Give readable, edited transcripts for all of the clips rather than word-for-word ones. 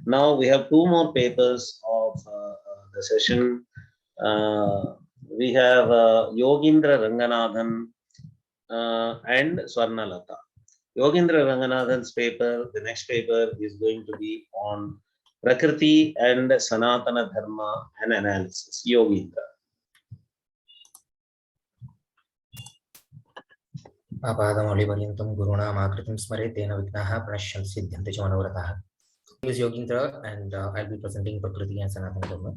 Now we have two more papers of the session. We have Yogeendra Ranganathan and Swarnalata. Yogeendra Ranganathan's paper, the next paper is going to be on Prakruthi and Sanathana Dharma and analysis. Yogeendra. Apadamolivaryantam guruna makritim smare tena vignaha pranashyan siddhyanti cha manoratah. My name is Yogeendra and I'll be presenting Prakruthi and Sanatana Dharma.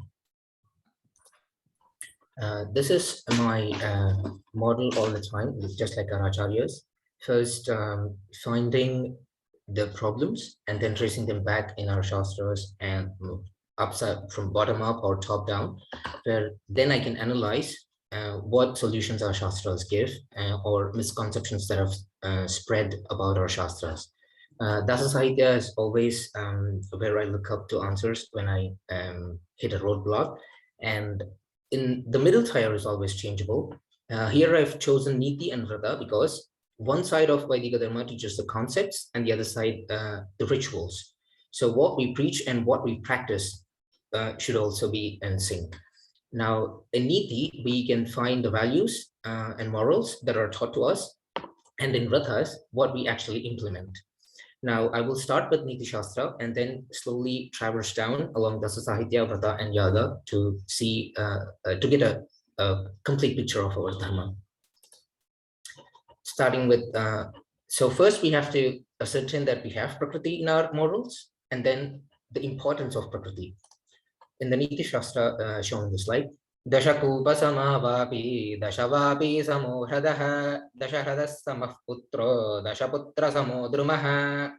This is my model all the time, just like our acharyas. First, finding the problems and then tracing them back in our shastras and upside from bottom up or top down, where then I can analyze what solutions our shastras give or misconceptions that have spread about our shastras. Dasa Sahitya is always where I look up to answers when I hit a roadblock, and in the middle tier is always changeable. Here I've chosen Niti and Vrata because one side of Vaidika Dharma teaches the concepts and the other side the rituals. So what we preach and what we practice should also be in sync. Now, in Niti, we can find the values and morals that are taught to us, and in Vratas, what we actually implement. Now, I will start with Niti Shastra and then slowly traverse down along Dasa Sahitya, Vrata, and Yaga to see, to get a complete picture of our Dharma. Starting with, so first we have to ascertain that we have Prakruti in our morals, and then the importance of Prakruti. In the Niti Shastra shown in the slide, Dashakupa samavapi, Dashavapi samohradaha, Dashahradas samah putro, Dashaputra samodrumaha.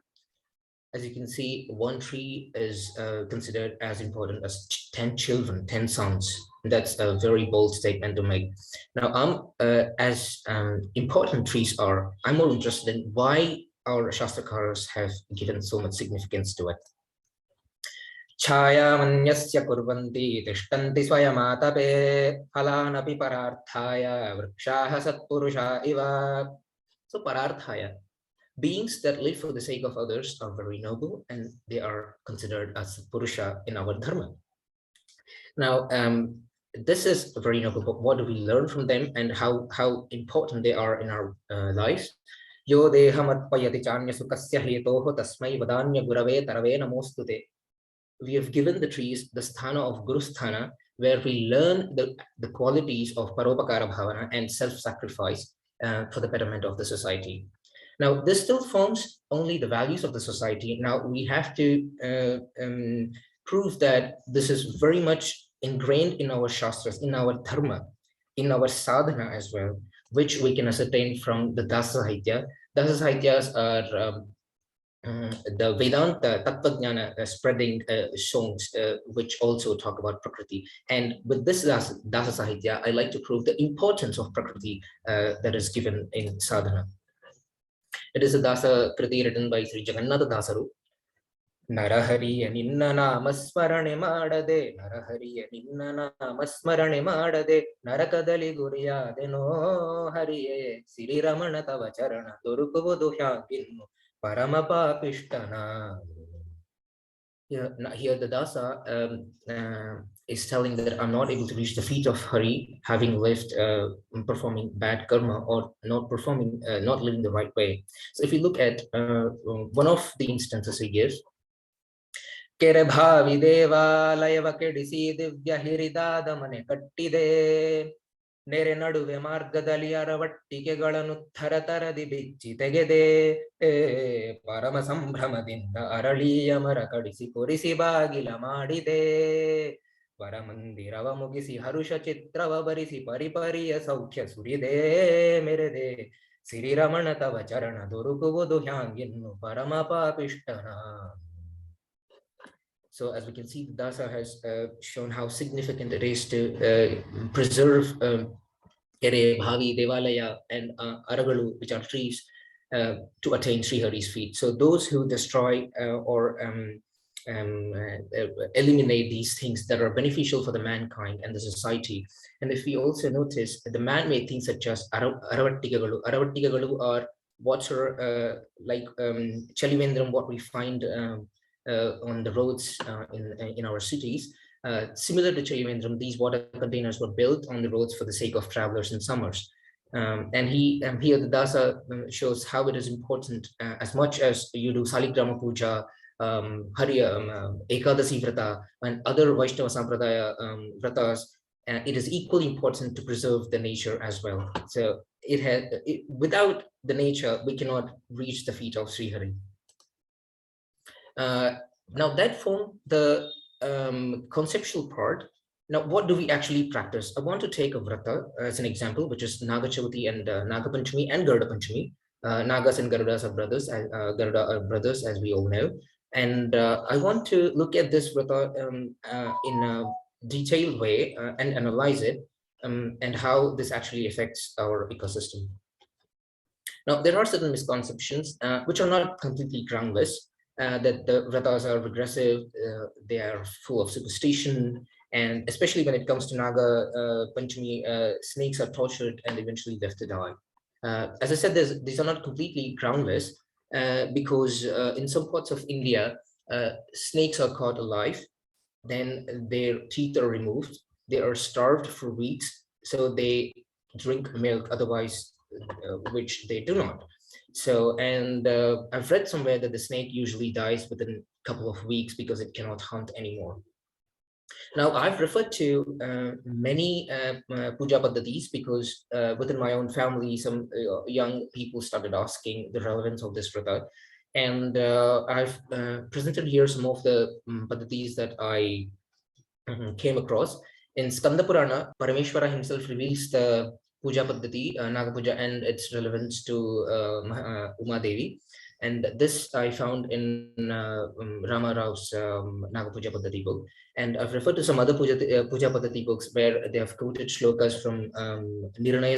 As you can see, one tree is considered as important as 10 children, 10 sons. That's a very bold statement to make. Now, as important trees are, I'm more interested in why our Shastrakaras have given so much significance to it. Chaya manyasya kurvanti tishtanti swayamatape phalanapi pararthaya vrikshaha satpurusha iva. So pararthaya, beings that live for the sake of others are very noble and they are considered as purusha in our dharma. Now, this is very noble, but what do we learn from them and how important they are in our lives? Yo dehamatpayati chanya sukasya hetoho tasmai vadanya gurave tarave namostute. We have given the trees the sthana of Guru Sthana, where we learn the qualities of paropakara bhavana and self-sacrifice for the betterment of the society. Now, this still forms only the values of the society. Now, we have to prove that this is very much ingrained in our shastras, in our dharma, in our sadhana as well, which we can ascertain from the Dasa Sahitya. Dasa Sahityas are the Vedanta Tattvajnana spreading songs, which also talk about Prakriti. And with this Dasa Sahitya, I like to prove the importance of Prakriti that is given in sadhana. It is a Dasa Kriti written by Sri Jagannatha Dasaru. Narahariya ninna namasmarane madade, Narahariya ninna namasmarane madade, Narakadali guriyadeno hariye, Siri Ramana tava charana, Durukuvudu hyaginu, Paramapapishtana. Here the Dasa is telling that I'm not able to reach the feet of Hari, having lived performing bad karma or not performing, not living the right way. So if you look at one of the instances he gives, Kere bhavi deva layava kedisi divya hiridada mane kattide. ನೆರೆ ನಡುವೆ ಮಾರ್ಗದಲ್ಲಿ ಅರವಟ್ಟಿಗೆಗಳನ್ನು ಥರಥರದಿ ಬಿಚ್ಚಿ ತೆಗೆದೆ ಪರಮ ಸಂಭ್ರಮದಿಂದ ಅರಳಿಯ ಮರ ಕಡಿಸಿ ಕೊರಿಸಿ ಬಾಗಿಲ ಮಾಡಿದೆ ವರಮಂದಿರವ ಮುಗಿಸಿ ಹರುಷ ಚಿತ್ರವ ಬರಿಸಿ ಪರಿಪರಿಯ ಸೌಖ್ಯ ಸುರಿದೆ ಮೆರೆದೆ ಸಿರಿರಮಣ ತವ ಚರಣ ದೊರಕುವುದು ಹ್ಯಾಂಗಿನ್ನು ಪರಮ ಪಾಪಿಷ್ಟನ. So as we can see, the Dasa has shown how significant it is to preserve Kere, Bhavi, Devalaya, and Aragalu, which are trees, to attain Sri Hari's feet. So those who destroy or eliminate these things that are beneficial for the mankind and the society. And if we also notice the man-made things such as Aravattigagalu. Aravattigagalu are what are like Chalivendram, what we find on the roads in our cities. Similar to Yogeendra, these water containers were built on the roads for the sake of travelers in summers. And here the dasa shows how it is important, as much as you do Saligrama Puja, Ekadasi Vrata, and other Vaishnava Sampradaya vratas, it is equally important to preserve the nature as well. So without the nature, we cannot reach the feet of Sri Hari. Now that formed the conceptual part. Now, what do we actually practice? I want to take a vrata as an example, which is Naga Chathurti and Naga Panchami and Garuda Panchami. Nagas and Garudas are brothers, Garuda are brothers, as we all know. And I want to look at this vrata in a detailed way and analyze it, and how this actually affects our ecosystem. Now, there are certain misconceptions which are not completely groundless, that the vratas are regressive, they are full of superstition, and especially when it comes to Naga Panchami, snakes are tortured and eventually left to die. As I said, these are not completely groundless, because in some parts of India, snakes are caught alive, then their teeth are removed, they are starved for weeks, so they drink milk, otherwise which they do not. So, and I've read somewhere that the snake usually dies within a couple of weeks because it cannot hunt anymore. Now, I've referred to many puja paddhatis because within my own family, some young people started asking the relevance of this vrata. And I've presented here some of the paddhatis that I came across. In Skanda Purana, Parameshwara himself reveals the puja paddhati, Naga Puja, and its relevance to Uma Devi. And this I found in Rama Rao's Naga Puja Paddhati book. And I've referred to some other Puja Paddhati books where they have quoted shlokas from Nirnaya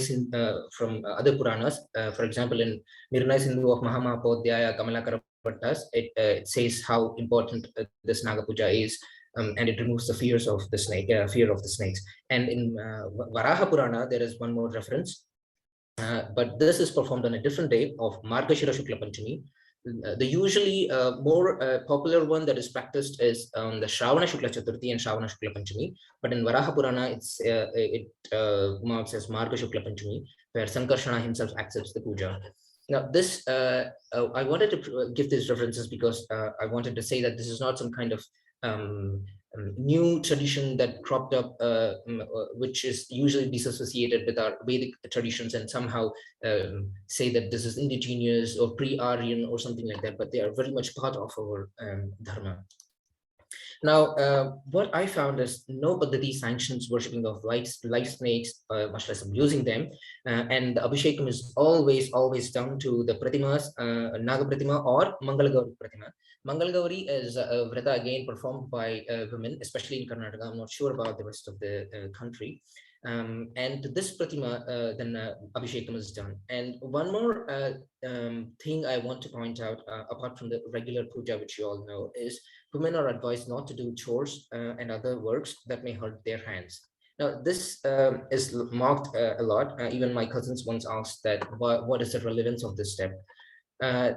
from other Puranas. For example, in Nirnaya Sindhu of Mahamahapodhyaya Kamalakara Bhattas, it says how important this Naga Puja is. And it removes the fears of the snake, fear of the snakes. And in Varaha Purana, there is one more reference, but this is performed on a different day of Margashira Shukla Panchami. The usually more popular one that is practiced is the Shravana Shukla Chathurti and Shravana Shukla Panchami. But in Varaha Purana, it marks as Marga Shukla Panchami, where Sankarshana himself accepts the puja. Now, this I wanted to give these references because I wanted to say that this is not some kind of new tradition that cropped up, which is usually disassociated with our Vedic traditions and somehow say that this is indigenous or pre-Aryan or something like that, but they are very much part of our Dharma. Now, what I found is no paddhati sanctions worshipping of live snakes, much less abusing them, and the abhishekam is always done to the pratimas, Naga Pratima or Mangalagauri Pratima. Mangalagauri is a vrata again performed by women, especially in Karnataka. I'm not sure about the rest of the country. And to this pratima, then abhishekam is done. And one more thing I want to point out, apart from the regular puja, which you all know, is women are advised not to do chores and other works that may hurt their hands. Now, this is marked a lot. Even my cousins once asked that, what is the relevance of this step? I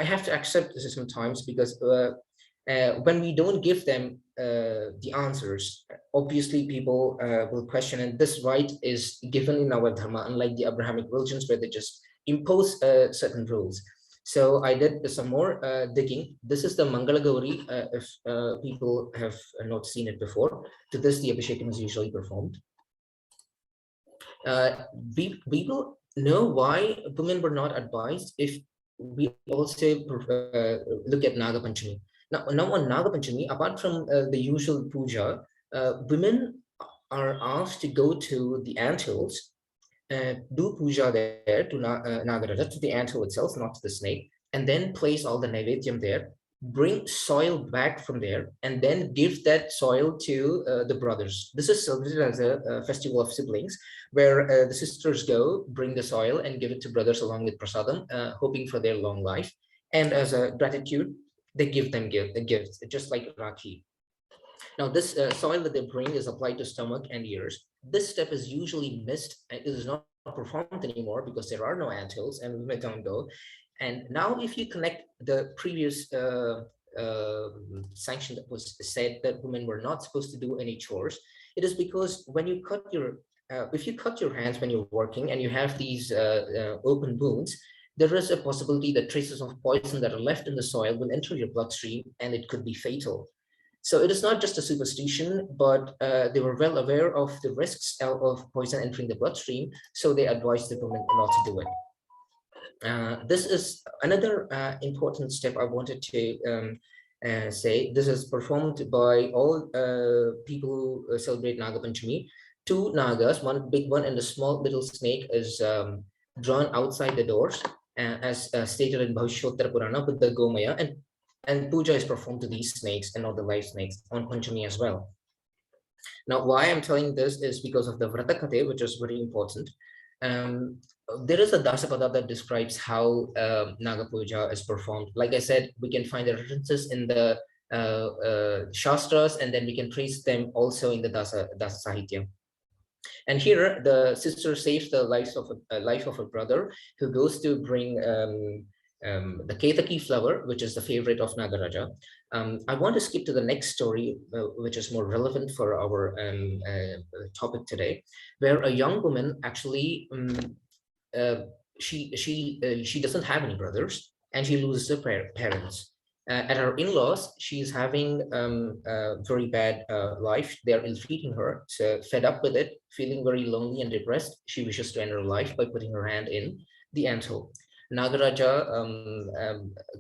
have to accept this sometimes because when we don't give them the answers, obviously people will question, and this right is given in our Dharma, unlike the Abrahamic religions where they just impose certain rules. So I did some more digging. This is the Mangala Gauri, if people have not seen it before. To this, the Abhishekam is usually performed. People know why women were not advised if we also look at Naga Panchami. Now on Naga Panchami, apart from the usual puja, women are asked to go to the anthills, do puja there to Nagaraja, to the anthill itself, not to the snake, and then place all the naivedyam there, bring soil back from there, and then give that soil to the brothers. This is celebrated as a festival of siblings, where the sisters go, bring the soil, and give it to brothers along with prasadam, hoping for their long life. And as a gratitude, they give them gifts, just like Rakhi. Now, this soil that they bring is applied to stomach and ears. This step is usually missed. It is not performed anymore because there are no anthills and women don't go. And now if you connect the previous sanction that was said that women were not supposed to do any chores, it is because when you cut your, if you cut your hands when you're working and you have these open wounds, there is a possibility that traces of poison that are left in the soil will enter your bloodstream and it could be fatal. So it is not just a superstition, but they were well aware of the risks of poison entering the bloodstream, so they advised the women not to do it. This is another important step I wanted to say. This is performed by all people who celebrate Naga Panchami. Two Nagas, one big one and a small little snake, is drawn outside the doors, as stated in Bhavishyottara Purana with the Gomaya, and puja is performed to these snakes and not the live snakes on Panchami as well. Now, why I'm telling this is because of the Vrata Kate, which is very important. There is a Dasapada that describes how Naga Puja is performed. Like I said, we can find the references in the Shastras, and then we can trace them also in the Dasa Sahitya. And here, the sister saves the life of a brother who goes to bring the Ketaki flower, which is the favorite of Nagaraja. I want to skip to the next story, which is more relevant for our topic today, where a young woman actually she doesn't have any brothers, and she loses her parents. At her in-laws, she's having a very bad life. They're ill-treating her. So fed up with it, feeling very lonely and depressed, she wishes to end her life by putting her hand in the anthole. Nagaraja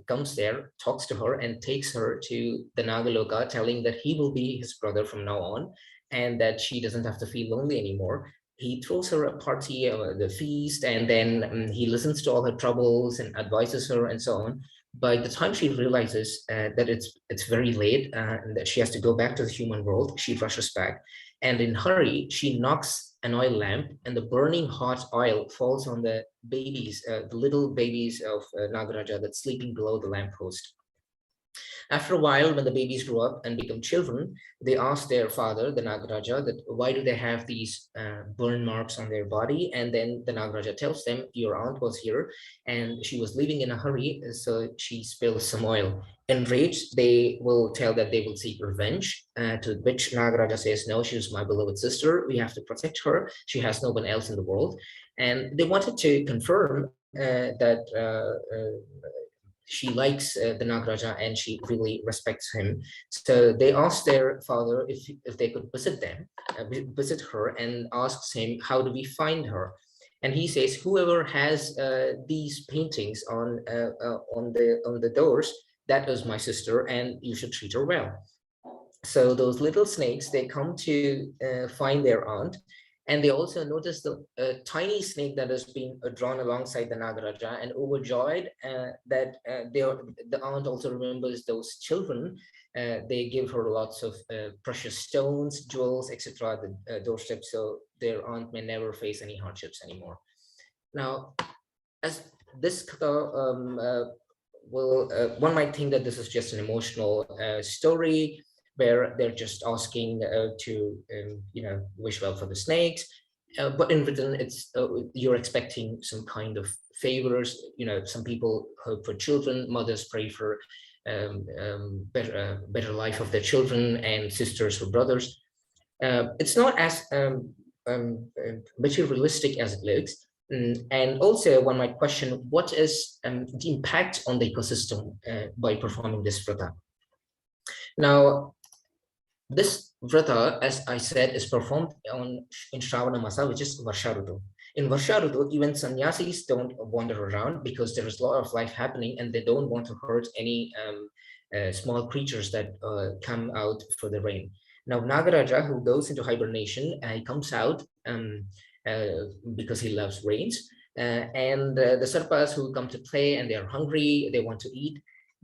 comes there, talks to her, and takes her to the Nagaloka, telling that he will be his brother from now on, and that she doesn't have to feel lonely anymore. He throws her a party, the feast, and then he listens to all her troubles and advises her and so on. By the time she realizes that it's very late and that she has to go back to the human world, she rushes back, and in hurry she knocks an oil lamp, and the burning hot oil falls on the babies, the little babies of Nagaraja that's sleeping below the lamppost. After a while, when the babies grow up and become children, they ask their father, the Nagaraja, that why do they have these burn marks on their body? And then the Nagaraja tells them, your aunt was here and she was leaving in a hurry, so she spilled some oil. Enraged, they will tell that they will seek revenge, to which Nagaraja says, no, she's my beloved sister. We have to protect her. She has no one else in the world. And they wanted to confirm that she likes the Nagaraja and she really respects him. So they asked their father if they could visit them, visit her, and asks him, how do we find her? And he says, whoever has these paintings on the doors, that is my sister, and you should treat her well. So those little snakes, they come to find their aunt, and they also notice the tiny snake that has been drawn alongside the Nagaraja, and overjoyed that the aunt also remembers those children. They give her lots of precious stones, jewels, etc. at the doorstep, so their aunt may never face any hardships anymore. Now, as this katha one might think that this is just an emotional story, where they're just asking to wish well for the snakes, but in return it's you're expecting some kind of favors. Some people hope for children, mothers pray for better life of their children, and sisters for brothers. It's not as materialistic as it looks. And also one might question, what is the impact on the ecosystem by performing this vrata? Now, this vrata, as I said, is performed in Shravana Masa, which is Varsha Rutu. In Varsha Rutu, even sannyasis don't wander around because there is a lot of life happening, and they don't want to hurt any small creatures that come out for the rain. Now, Nagaraja, who goes into hibernation, he comes out because he loves rains. And the Sarpas who come to play and they are hungry, they want to eat.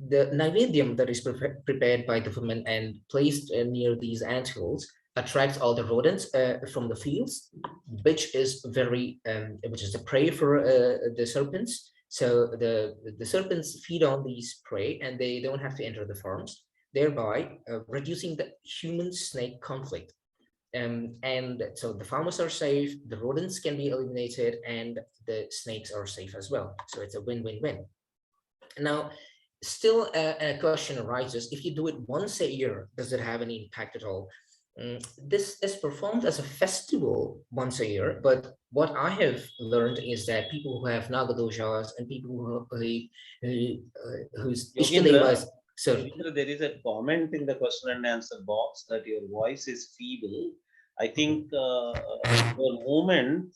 The Naivedyam that is prepared by the women and placed near these antholes attracts all the rodents from the fields, which is the prey for the serpents. So the serpents feed on these prey, and they don't have to enter the farms, thereby reducing the human-snake conflict. And so the farmers are safe, the rodents can be eliminated, and the snakes are safe as well. So it's a win-win-win. Now, still a question arises: if you do it once a year, does it have any impact at all? This is performed as a festival once a year, but what I have learned is that people who have Naga doshas and people whose Yogendra, Ishtadevas. So, Yogendra, there is a comment in the question and answer box that your voice is feeble. I think your movement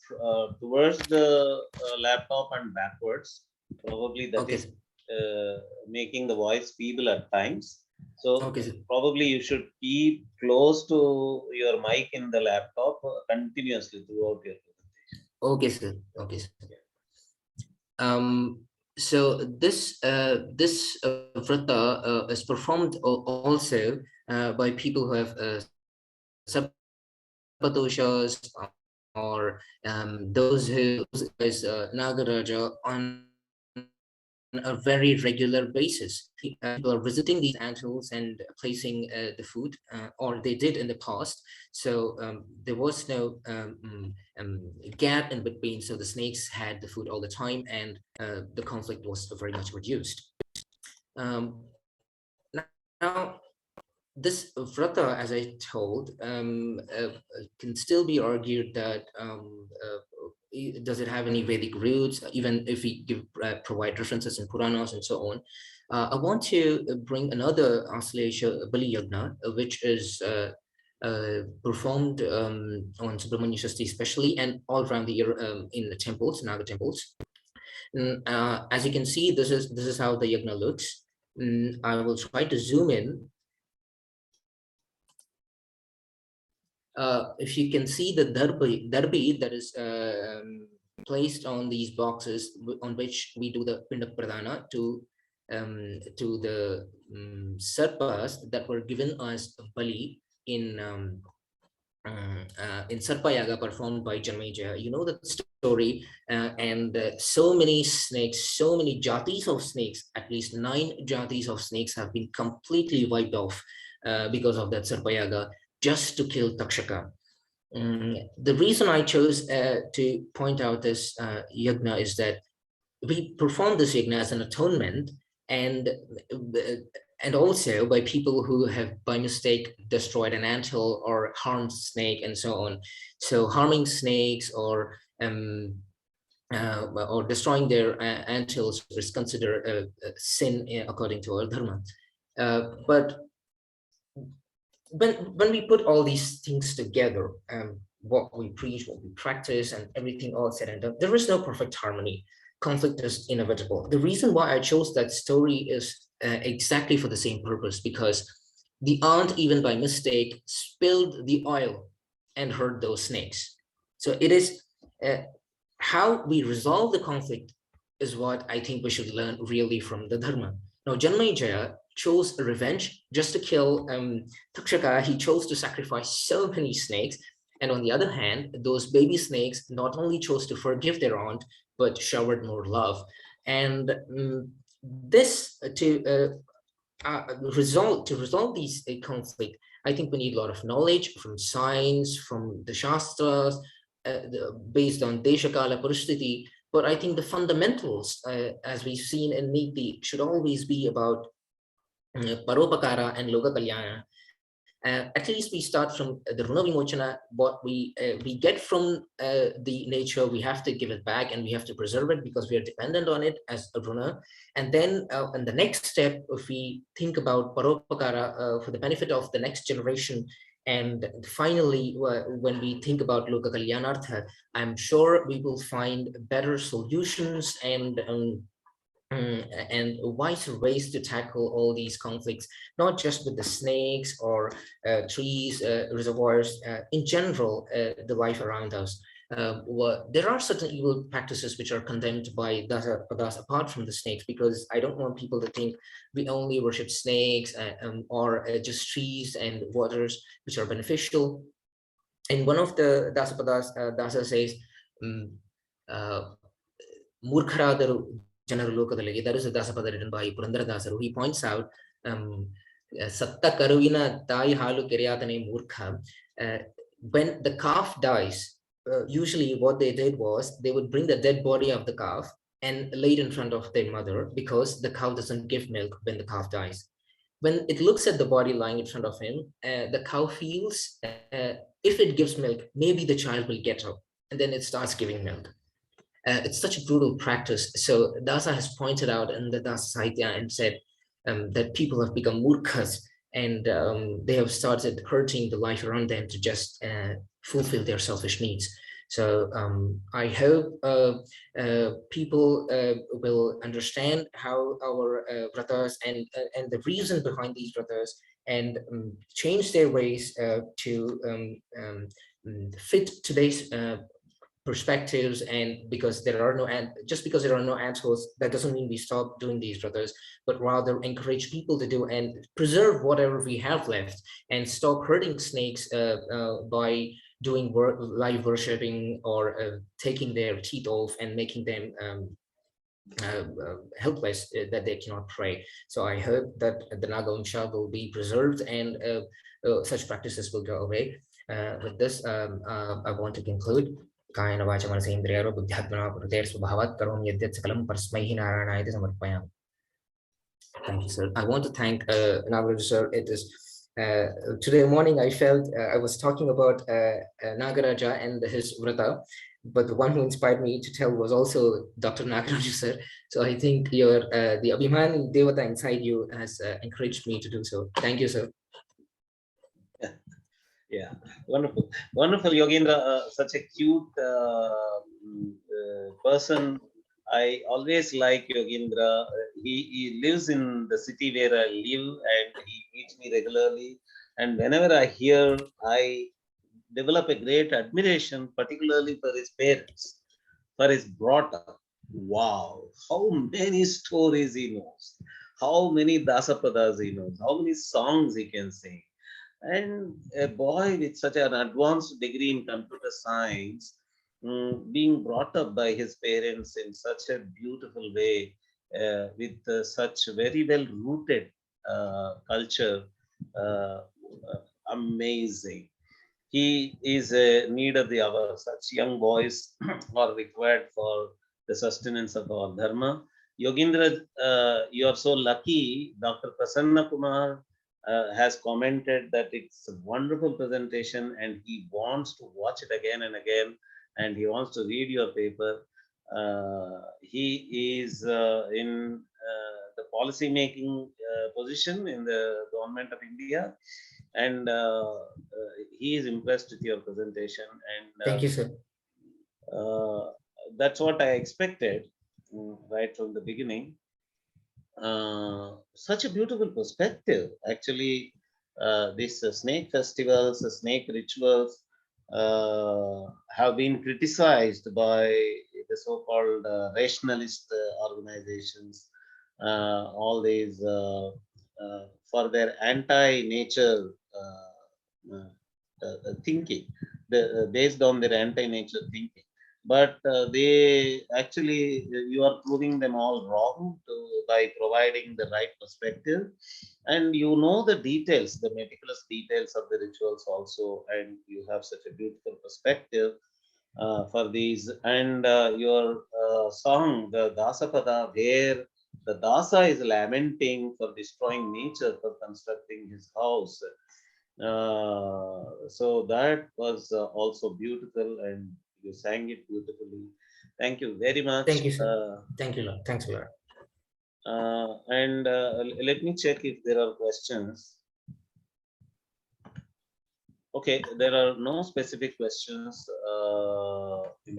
towards the laptop and backwards, probably that okay, is making the voice feeble at times. So okay, probably you should keep close to your mic in the laptop continuously throughout your presentation. okay, sir. Okay, sir. So this vrata is performed also by people who have sapadoshas, or those who is Nagaraja on a very regular basis. People are visiting these antles and placing the food, or they did in the past. So there was no gap in between. So the snakes had the food all the time, and the conflict was very much reduced. Now, this vrata, as I told, can still be argued that does it have any Vedic roots, even if we provide references in Puranas and so on. I want to bring another Aslesha Bali Yagna, which is performed on Subramanya Shasti especially, and all around the year in the temples, Naga temples. As you can see, this is how the yagna looks. I will try to zoom in. If you can see the darbi that is placed on these boxes on which we do the pindak pradhana to the sarpas that were given as bali in Sarpa Yaga performed by Janmeja. You know the story, and so many snakes, so many jatis of snakes, at least 9 jatis of snakes have been completely wiped off because of that Sarpa Yaga, just to kill Takshaka. The reason I chose to point out this yagna is that we perform this yagna as an atonement, and also by people who have by mistake destroyed an anthill or harmed snake and so on. So harming snakes or destroying their anthills is considered a sin according to our dharma. But when we put all these things together, what we preach, what we practice, and everything all said and done, there is no perfect harmony. Conflict is inevitable. The reason why I chose that story is exactly for the same purpose, because the aunt, even by mistake, spilled the oil and hurt those snakes. So it is how we resolve the conflict is what I think we should learn really from the Dharma. Now, Janmejaya chose revenge just to kill Takshaka. He chose to sacrifice so many snakes. And on the other hand, those baby snakes not only chose to forgive their aunt, but showered more love. And this to resolve these conflict, I think we need a lot of knowledge from science, from the Shastras, based on Deshakala Paristiti. But I think the fundamentals, as we've seen in Niti, should always be about Paropakara and Loka Kalyana. At least we start from the Runa Vimochana, what we get from the nature, we have to give it back and we have to preserve it because we are dependent on it as a Runa. And then in the next step, if we think about Paropakara for the benefit of the next generation, and finally, when we think about Loka Kalyanartha, I'm sure we will find better solutions and wiser ways to tackle all these conflicts, not just with the snakes or trees, reservoirs, in general, the life around us. There are certain evil practices which are condemned by Dasapadas apart from the snakes, because I don't want people to think we only worship snakes or just trees and waters which are beneficial. In one of the Dasapadas, Dasa says, Murkharadaru Janaru Lokadalagi, that is a Dasapada written by Purandara Dasaru. He points out, Satta Karuvina Tai Halu Kiryatane Murkha. When the calf dies, usually what they did was they would bring the dead body of the calf and laid in front of their mother, because the cow doesn't give milk when the calf dies. When it looks at the body lying in front of him, the cow feels if it gives milk, maybe the child will get up, and then it starts giving milk. It's such a brutal practice. So Dasa has pointed out in the Dasa Sahitya and said that people have become murkhas, and they have started hurting the life around them to just fulfill their selfish needs. So I hope people will understand how our vratas and the reason behind these vratas, and change their ways to fit today's perspectives. And because there are no, and just because there are no assholes, that doesn't mean we stop doing these brothers, but rather encourage people to do and preserve whatever we have left, and stop hurting snakes by doing live worshipping, or taking their teeth off and making them helpless, that they cannot pray. So I hope that the Naga will be preserved, and such practices will go away. With this, I want to conclude. कायेन वाचा मनसेन्द्रियैर्वा बुद्ध्यात्मना प्रकृतेर्स्वभावात् करोमि यद्यत् सकलं परस्मै नारायणायति समर्पयामि. Thank you, sir. I want to thank Nagaraj sir. It is today morning I felt I was talking about Nagaraja and his vrata, but the one who inspired me to tell was also Dr. Nagaraj sir. So I think your the Abhiman Devata inside you has encouraged me to do so. Thank you, sir. Yeah, wonderful, wonderful, Yogeendra. Such a cute person. I always like Yogeendra. He lives in the city where I live, and he meets me regularly. And whenever I hear, I develop a great admiration, particularly for his parents, for his brought up. Wow, how many stories he knows, how many dasapadas he knows, how many songs he can sing. And a boy with such an advanced degree in computer science, being brought up by his parents in such a beautiful way, with such very well rooted culture, uh, amazing. He is a need of the hour. Such young boys are required for the sustenance of our Dharma. Yogeendra, you are so lucky. Dr. Prasanna Kumar has commented that it's a wonderful presentation and he wants to watch it again and again, and he wants to read your paper. He is in the policy making position in the government of India, and he is impressed with your presentation. And Thank you, sir. That's what I expected right from the beginning. Such a beautiful perspective. Actually, these snake festivals, snake rituals have been criticized by the so-called rationalist organizations. All these for their anti-nature thinking, based on their anti-nature thinking. But they actually, you are proving them all wrong by providing the right perspective, and you know the details, the meticulous details of the rituals also, and you have such a beautiful perspective for these. And your song, the Dasapada, where the Dasa is lamenting for destroying nature, for constructing his house. So that was also beautiful, and you sang it beautifully. Thank you very much. Thank you, sir. Thank you, Lord. Thanks a lot. And let me check if there are questions. Okay, there are no specific questions.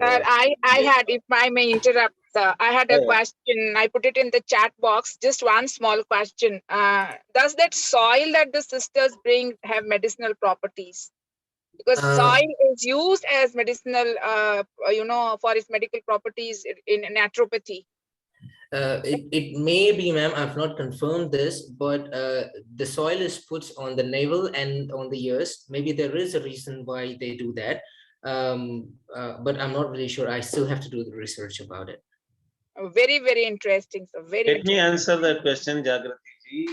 I had, if I may interrupt, I had a question. I put it in the chat box. Just one small question. Does that soil that the sisters bring have medicinal properties? Because soil is used as medicinal, for its medical properties in naturopathy. It may be, ma'am. I've not confirmed this, but the soil is put on the navel and on the ears. Maybe there is a reason why they do that, but I'm not really sure. I still have to do the research about it. Very, very interesting. So Let me answer that question, Jagrati ji,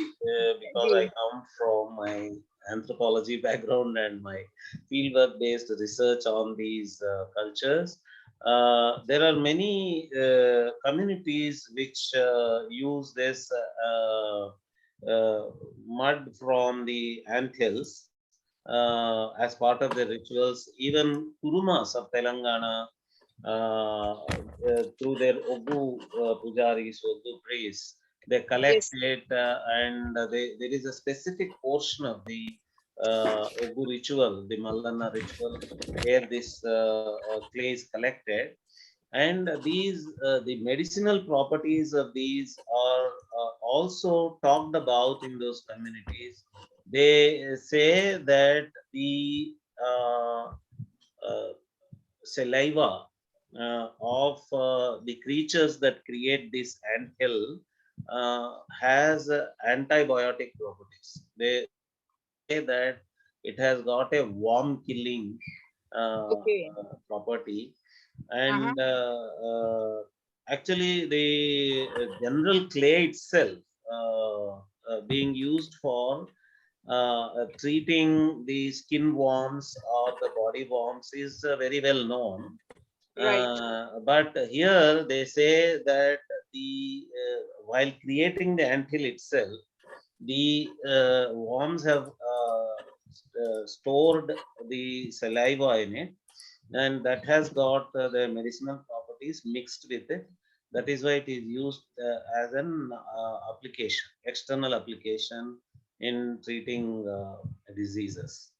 because I come from my anthropology background and my fieldwork based research on these cultures. There are many communities which use this mud from the anthills as part of their rituals. Even Kurumas of Telangana, through their Ogu pujaris, Ogu priests, they collect Yes. it, and there is a specific portion of the Ogu ritual, the Mallana ritual, where this clay is collected. And these, the medicinal properties of these are also talked about in those communities. They say that the saliva of the creatures that create this anthill has antibiotic properties. They say that it has got a worm killing Okay. property, Uh-huh. and actually the general clay itself being used for treating the skin worms or the body worms is very well known. Right. But here they say that the while creating the anthill itself, the worms have stored the saliva in it, and that has got the medicinal properties mixed with it. That is why it is used as an application, external application in treating diseases.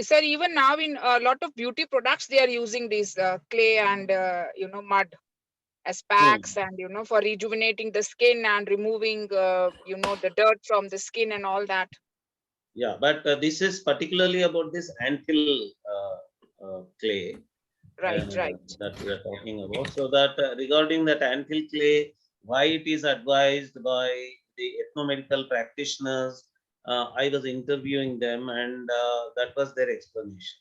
Sir, even now in a lot of beauty products, they are using this clay and mud as packs, and for rejuvenating the skin and removing the dirt from the skin and all that. Yeah, but this is particularly about this anthill clay Right. Right. that we are talking about. So that regarding that anthill clay, why it is advised by the ethnomedical practitioners, I was interviewing them, and that was their explanation.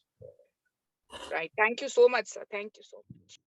Right. Thank you so much, sir. Thank you so much.